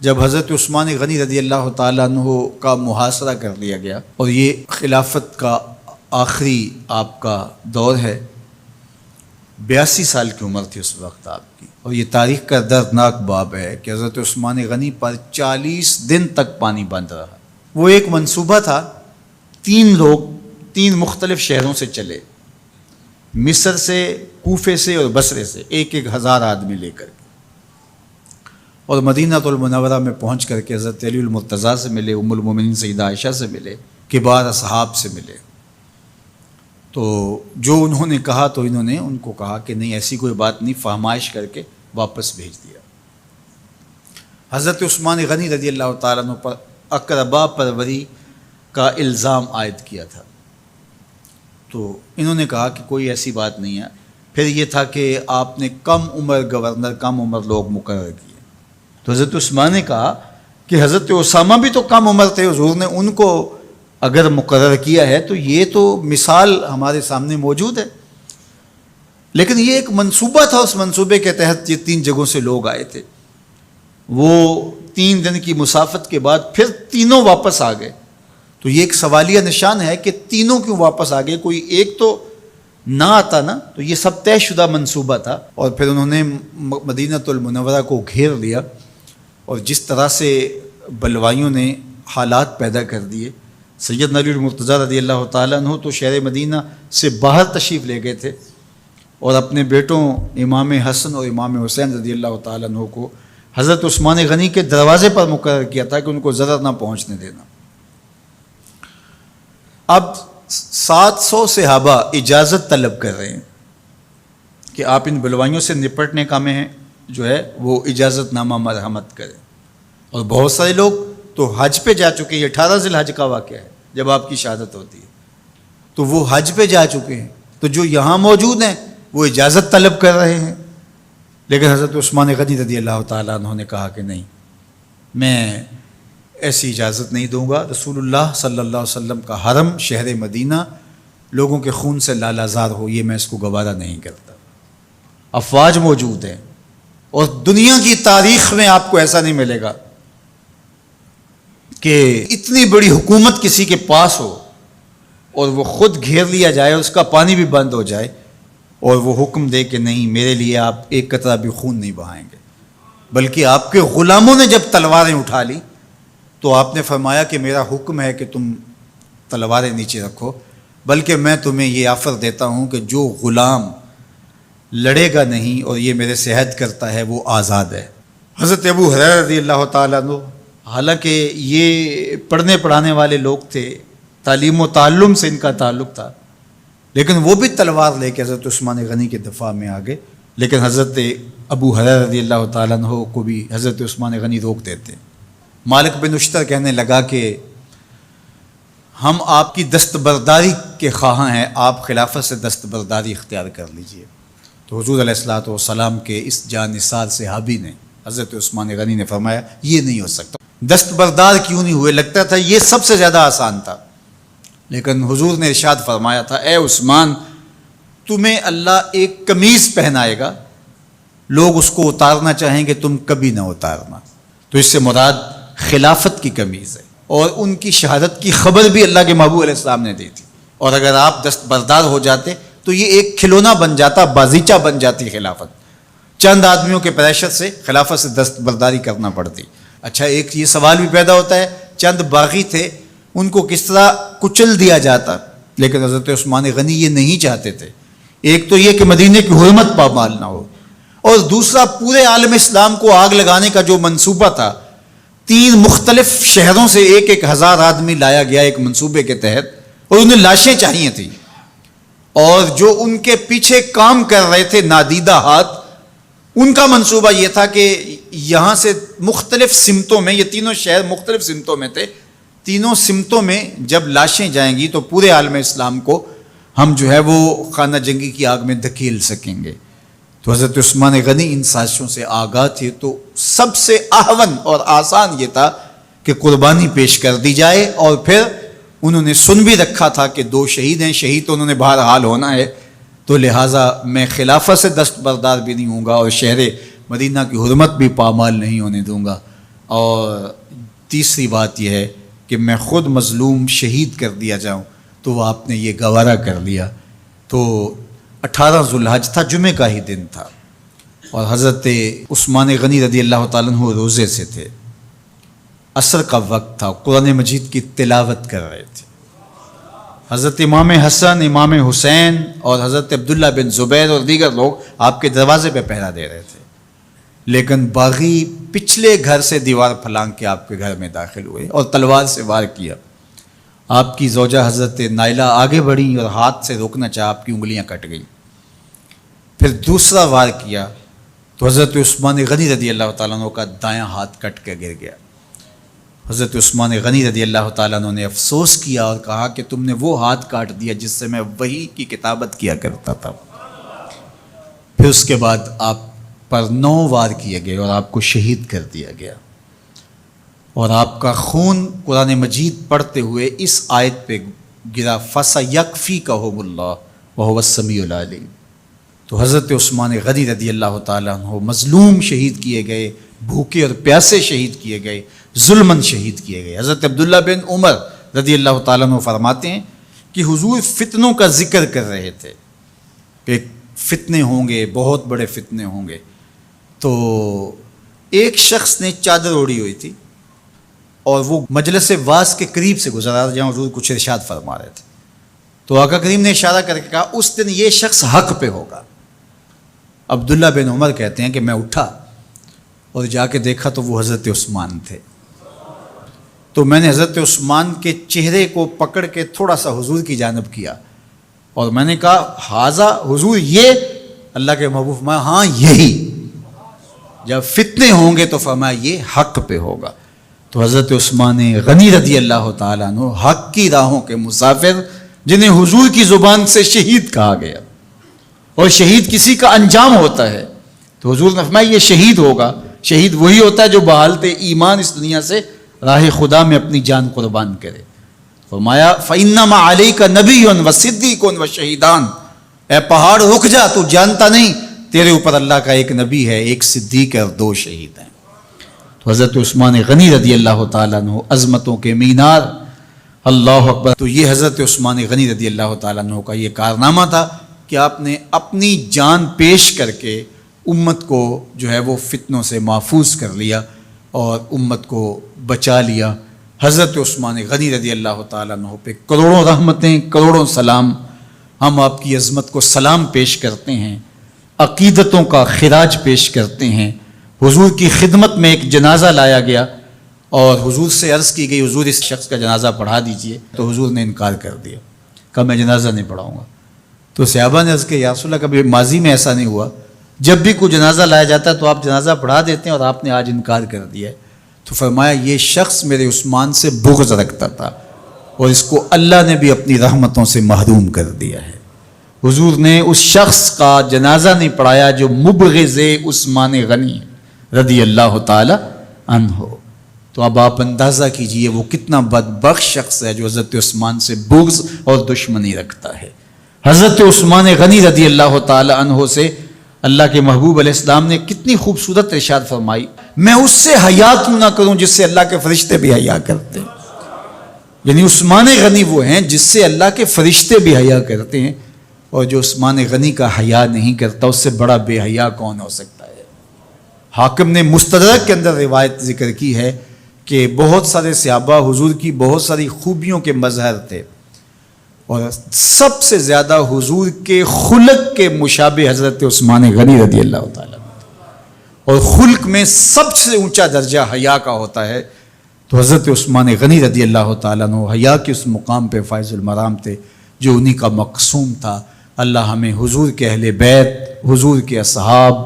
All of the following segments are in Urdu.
جب حضرت عثمان غنی رضی اللہ تعالیٰ عنہ کا محاصرہ کر لیا گیا اور یہ خلافت کا آخری آپ کا دور ہے، 82 سال کی عمر تھی اس وقت آپ کی، اور یہ تاریخ کا دردناک باب ہے کہ حضرت عثمان غنی پر 40 دن تک پانی بند رہا۔ وہ ایک منصوبہ تھا، 3 لوگ 3 مختلف شہروں سے چلے، مصر سے، کوفے سے اور بصرے سے، 1,000 آدمی لے کر کے، اور مدینہ المنورہ میں پہنچ کر کے حضرت علی المرتضیٰ سے ملے، ام المومنین سیدہ عائشہ سے ملے، کبار اصحاب سے ملے۔ تو جو انہوں نے کہا تو انہوں نے ان کو کہا کہ نہیں، ایسی کوئی بات نہیں، فہمائش کر کے واپس بھیج دیا۔ حضرت عثمان غنی رضی اللہ تعالیٰ عنہ پر اقربا پروری کا الزام عائد کیا تھا، تو انہوں نے کہا کہ کوئی ایسی بات نہیں ہے۔ پھر یہ تھا کہ آپ نے کم عمر گورنر، کم عمر لوگ مقرر کیے، تو حضرت عثمان نے کہا کہ حضرت اسامہ بھی تو کم عمر تھے، حضور نے ان کو اگر مقرر کیا ہے تو یہ تو مثال ہمارے سامنے موجود ہے، لیکن یہ ایک منصوبہ تھا، اس منصوبے کے تحت یہ 3 جگہوں سے لوگ آئے تھے۔ وہ 3 دن کی مسافت کے بعد پھر تینوں واپس آ گئے، تو یہ ایک سوالیہ نشان ہے کہ تینوں کیوں واپس آ گئے، کوئی ایک تو نہ آتا نا، تو یہ سب طے شدہ منصوبہ تھا۔ اور پھر انہوں نے مدینہ المنورہ کو گھیر لیا، اور جس طرح سے بلوائیوں نے حالات پیدا کر دیے، سید علی المرتضیٰ رضی اللہ تعالیٰ عنہ تو شہر مدینہ سے باہر تشریف لے گئے تھے، اور اپنے بیٹوں امام حسن اور امام حسین رضی اللہ تعالیٰ عنہ کو حضرت عثمان غنی کے دروازے پر مقرر کیا تھا کہ ان کو ضرر نہ پہنچنے دینا۔ اب 700 صحابہ اجازت طلب کر رہے ہیں کہ آپ ان بلوائیوں سے نپٹنے کا میں جو ہے وہ اجازت نامہ مرحمت کریں، اور بہت سارے لوگ تو حج پہ جا چکے ہیں۔ 18 ذی الحج کا واقعہ ہے جب آپ کی شہادت ہوتی ہے، تو وہ حج پہ جا چکے ہیں، تو جو یہاں موجود ہیں وہ اجازت طلب کر رہے ہیں، لیکن حضرت عثمان غنی رضی اللہ تعالیٰ عنہ نے کہا کہ نہیں، میں ایسی اجازت نہیں دوں گا۔ رسول اللہ صلی اللہ علیہ وسلم کا حرم شہر مدینہ لوگوں کے خون سے لالازار ہو، یہ میں اس کو گوارا نہیں کرتا۔ افواج موجود ہیں، اور دنیا کی تاریخ میں آپ کو ایسا نہیں ملے گا کہ اتنی بڑی حکومت کسی کے پاس ہو اور وہ خود گھیر لیا جائے، اس کا پانی بھی بند ہو جائے، اور وہ حکم دے کہ نہیں، میرے لیے آپ ایک قطرہ بھی خون نہیں بہائیں گے۔ بلکہ آپ کے غلاموں نے جب تلواریں اٹھا لی تو آپ نے فرمایا کہ میرا حکم ہے کہ تم تلواریں نیچے رکھو، بلکہ میں تمہیں یہ آفر دیتا ہوں کہ جو غلام لڑے گا نہیں اور یہ میرے سے عہد کرتا ہے وہ آزاد ہے۔ حضرت ابو ہریرہ رضی اللہ تعالیٰ عنہ، حالانکہ یہ پڑھنے پڑھانے والے لوگ تھے، تعلیم و تعلم سے ان کا تعلق تھا، لیکن وہ بھی تلوار لے کے حضرت عثمان غنی کے دفاع میں آ گئے، لیکن حضرت ابو ہریرہ رضی اللہ تعالیٰ عنہ کو بھی حضرت عثمان غنی روک دیتے۔ مالک بن اشتر کہنے لگا کہ ہم آپ کی دستبرداری کے خواہاں ہیں، آپ خلافت سے دستبرداری اختیار کر لیجئے۔ تو حضور علیہ الصلوۃ والسلام کے اس جانثار صحابی نے، حضرت عثمان غنی نے فرمایا یہ نہیں ہو سکتا۔ دستبردار کیوں نہیں ہوئے؟ لگتا تھا یہ سب سے زیادہ آسان تھا، لیکن حضور نے ارشاد فرمایا تھا، اے عثمان، تمہیں اللہ ایک قمیض پہنائے گا، لوگ اس کو اتارنا چاہیں گے، تم کبھی نہ اتارنا۔ تو اس سے مراد خلافت کی قمیض ہے، اور ان کی شہادت کی خبر بھی اللہ کے محبوب علیہ السلام نے دی تھی، اور اگر آپ دستبردار ہو جاتے تو یہ ایک کھلونا بن جاتا، بازیچہ بن جاتی خلافت۔ چند آدمیوں کے پریشر سے خلافت سے دستبرداری کرنا پڑتی۔ اچھا، ایک یہ سوال بھی پیدا ہوتا ہے، چند باغی تھے، ان کو کس طرح کچل دیا جاتا؟ لیکن حضرت عثمان غنی یہ نہیں چاہتے تھے۔ ایک تو یہ کہ مدینے کی حرمت پامال نہ ہو، اور دوسرا پورے عالم اسلام کو آگ لگانے کا جو منصوبہ تھا، 3 مختلف شہروں سے 1,000 آدمی لایا گیا ایک منصوبے کے تحت، اور انہیں لاشیں چاہیے تھیں، اور جو ان کے پیچھے کام کر رہے تھے نادیدہ ہاتھ، ان کا منصوبہ یہ تھا کہ یہاں سے مختلف سمتوں میں، یہ تینوں شہر مختلف سمتوں میں تھے، تینوں سمتوں میں جب لاشیں جائیں گی تو پورے عالم اسلام کو ہم جو ہے وہ خانہ جنگی کی آگ میں دھکیل سکیں گے۔ تو حضرت عثمان غنی ان سازشوں سے آگاہ تھے، تو سب سے اہون اور آسان یہ تھا کہ قربانی پیش کر دی جائے، اور پھر انہوں نے سن بھی رکھا تھا کہ 2 شہید ہیں، شہید تو انہوں نے بہرحال ہونا ہے، تو لہٰذا میں خلافت سے دستبردار بھی نہیں ہوں گا، اور شہر مدینہ کی حرمت بھی پامال نہیں ہونے دوں گا۔ اور تیسری بات یہ ہے کہ میں خود مظلوم شہید کر دیا جاؤں، تو آپ نے یہ گوارا کر لیا۔ تو 18 ذوالحج تھا، جمعہ کا ہی دن تھا، اور حضرت عثمان غنی رضی اللہ تعالیٰ عنہ روزے سے تھے، عصر کا وقت تھا، قرآن مجید کی تلاوت کر رہے تھے۔ حضرت امام حسن، امام حسین اور حضرت عبداللہ بن زبیر اور دیگر لوگ آپ کے دروازے پہ پہرا دے رہے تھے، لیکن باغی پچھلے گھر سے دیوار پھلانگ کے آپ کے گھر میں داخل ہوئے اور تلوار سے وار کیا۔ آپ کی زوجہ حضرت نائلہ آگے بڑھیں اور ہاتھ سے روکنا چاہا، آپ کی انگلیاں کٹ گئیں۔ پھر دوسرا وار کیا تو حضرت عثمان غنی رضی اللہ تعالیٰ عنہ کا دایاں ہاتھ کٹ کے گر گیا۔ حضرت عثمان غنی رضی اللہ تعالیٰ عنہ نے افسوس کیا اور کہا کہ تم نے وہ ہاتھ کاٹ دیا جس سے میں وحی کی کتابت کیا کرتا تھا۔ پھر اس کے بعد آپ پر 9 وار کیے گئے اور آپ کو شہید کر دیا گیا، اور آپ کا خون قرآن مجید پڑھتے ہوئے اس آیت پہ گرا، فَسَيَكْفِيكَهُمُ اللَّهُ وَهُوَ السَّمِيعُ الْعَلِيمُ۔ تو حضرت عثمان غنی رضی اللہ تعالیٰ عنہ مظلوم شہید کیے گئے، بھوکے اور پیاسے شہید کیے گئے، ظلماً شہید کیے گئے۔ حضرت عبداللہ بن عمر رضی اللہ تعالیٰ عنہ فرماتے ہیں کہ حضور فتنوں کا ذکر کر رہے تھے کہ فتنے ہوں گے، بہت بڑے فتنے ہوں گے۔ تو ایک شخص نے چادر اوڑھی ہوئی تھی اور وہ مجلس واعظ کے قریب سے گزرا جہاں حضور کچھ ارشاد فرما رہے تھے، تو آقا کریم نے اشارہ کر کے کہا اس دن یہ شخص حق پہ ہوگا۔ عبداللہ بن عمر کہتے ہیں کہ میں اٹھا اور جا کے دیکھا تو وہ حضرت عثمان تھے۔ تو میں نے حضرت عثمان کے چہرے کو پکڑ کے تھوڑا سا حضور کی جانب کیا اور میں نے کہا حاضہ حضور، یہ اللہ کے محبوب فرمایا ہاں یہی، جب فتنے ہوں گے تو فرمایا یہ حق پہ ہوگا۔ تو حضرت عثمان غنی رضی اللہ تعالیٰ عنہ حق کی راہوں کے مسافر، جنہیں حضور کی زبان سے شہید کہا گیا، اور شہید کسی کا انجام ہوتا ہے، تو حضور نے فرمایا یہ شہید ہوگا۔ شہید وہی ہوتا ہے جو بحالت ایمان اس دنیا سے راہ خدا میں اپنی جان قربان کرے۔ فرمایا فَإِنَّمَا عَلَيْكَ نَبِيٌّ وَصِدِّيقٌ وَشَهِيدَانِ، اے پہاڑ رک جا، تو جانتا نہیں تیرے اوپر اللہ کا ایک نبی ہے، ایک صدیق ہے اور 2 شہید ہیں۔ تو حضرت عثمان غنی رضی اللہ تعالیٰ عنہ عظمتوں کے مینار، اللہ اکبر۔ تو یہ حضرت عثمان غنی رضی اللہ تعالیٰ عنہ کا یہ کارنامہ تھا کہ آپ نے اپنی جان پیش کر کے امت کو جو ہے وہ فتنوں سے محفوظ کر لیا اور امت کو بچا لیا۔ حضرت عثمان غنی رضی اللہ تعالیٰ عنہ پہ کروڑوں رحمتیں، کروڑوں سلام۔ ہم آپ کی عظمت کو سلام پیش کرتے ہیں، عقیدتوں کا خراج پیش کرتے ہیں۔ حضور کی خدمت میں ایک جنازہ لایا گیا اور حضور سے عرض کی گئی حضور اس شخص کا جنازہ پڑھا دیجئے، تو حضور نے انکار کر دیا، کہا میں جنازہ نہیں پڑھاؤں گا۔ تو صحابہ نے عرض کیا یا رسول اللہ، کبھی ماضی میں ایسا نہیں ہوا، جب بھی کوئی جنازہ لایا جاتا ہے تو آپ جنازہ پڑھا دیتے ہیں اور آپ نے آج انکار کر دیا ہے؟ تو فرمایا یہ شخص میرے عثمان سے بغض رکھتا تھا اور اس کو اللہ نے بھی اپنی رحمتوں سے محروم کر دیا ہے۔ حضور نے اس شخص کا جنازہ نہیں پڑھایا جو مبغض عثمان غنی رضی اللہ تعالی عنہ۔ تو اب آپ اندازہ کیجئے وہ کتنا بدبخت شخص ہے جو حضرت عثمان سے بغض اور دشمنی رکھتا ہے۔ حضرت عثمان غنی رضی اللہ تعالی عنہ سے اللہ کے محبوب علیہ السلام نے کتنی خوبصورت ارشاد فرمائی، میں اس سے حیا کیوں نہ کروں جس سے اللہ کے فرشتے بھی حیا کرتے ہیں۔ یعنی عثمان غنی وہ ہیں جس سے اللہ کے فرشتے بھی حیا کرتے ہیں، اور جو عثمان غنی کا حیا نہیں کرتا اس سے بڑا بے حیا کون ہو سکتا ہے۔ حاکم نے مستدرک کے اندر روایت ذکر کی ہے کہ بہت سارے صحابہ حضور کی بہت ساری خوبیوں کے مظہر تھے، اور سب سے زیادہ حضور کے خلق کے مشابہ حضرت عثمان غنی رضی اللہ تعالیٰ، اور خلق میں سب سے اونچا درجہ حیا کا ہوتا ہے۔ تو حضرت عثمان غنی رضی اللہ تعالیٰ عنہ حیا کے اس مقام پہ فائز المرام تھے جو انہی کا مقصوم تھا۔ اللہ ہمیں حضور کے اہل بیت، حضور کے اصحاب،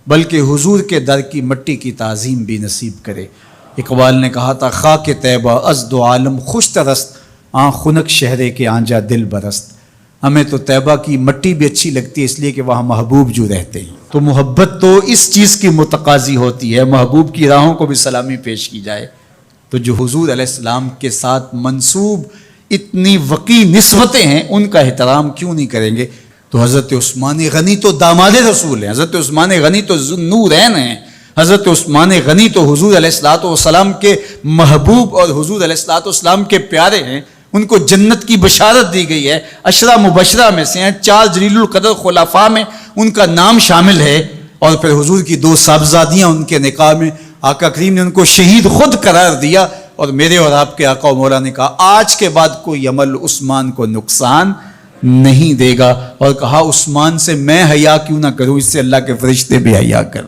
بلکہ حضور کے در کی مٹی کی تعظیم بھی نصیب کرے۔ اقبال نے کہا تھا خاک طیبہ از دو عالم خوش ترست، آن خنک شہرے کے آنجا دل برست۔ ہمیں تو طیبہ کی مٹی بھی اچھی لگتی ہے اس لیے کہ وہاں محبوب جو رہتے ہیں، تو محبت تو اس چیز کی متقاضی ہوتی ہے، محبوب کی راہوں کو بھی سلامی پیش کی جائے۔ تو جو حضور علیہ السلام کے ساتھ منسوب اتنی وقی نسبتیں ہیں ان کا احترام کیوں نہیں کریں گے؟ تو حضرت عثمان غنی تو داماد رسول ہیں، حضرت عثمان غنی تو ذو النورین ہیں، حضرت عثمان غنی تو حضور علیہ الصلوۃ والسلام کے محبوب اور حضور علیہ الصلوۃ والسلام کے پیارے ہیں، ان کو جنت کی بشارت دی گئی ہے، عشرہ مبشرہ میں سے ہیں، 4 جلیل القدر خلفاء میں ان کا نام شامل ہے، اور پھر حضور کی 2 صاحبزادیاں ان کے نکاح میں آقا کریم نے ان کو شہید خود قرار دیا، اور میرے اور آپ کے آقا و مولا نے کہا آج کے بعد کوئی عمل عثمان کو نقصان نہیں دے گا، اور کہا عثمان سے میں حیا کیوں نہ کروں، اس سے اللہ کے فرشتے بھی حیا کر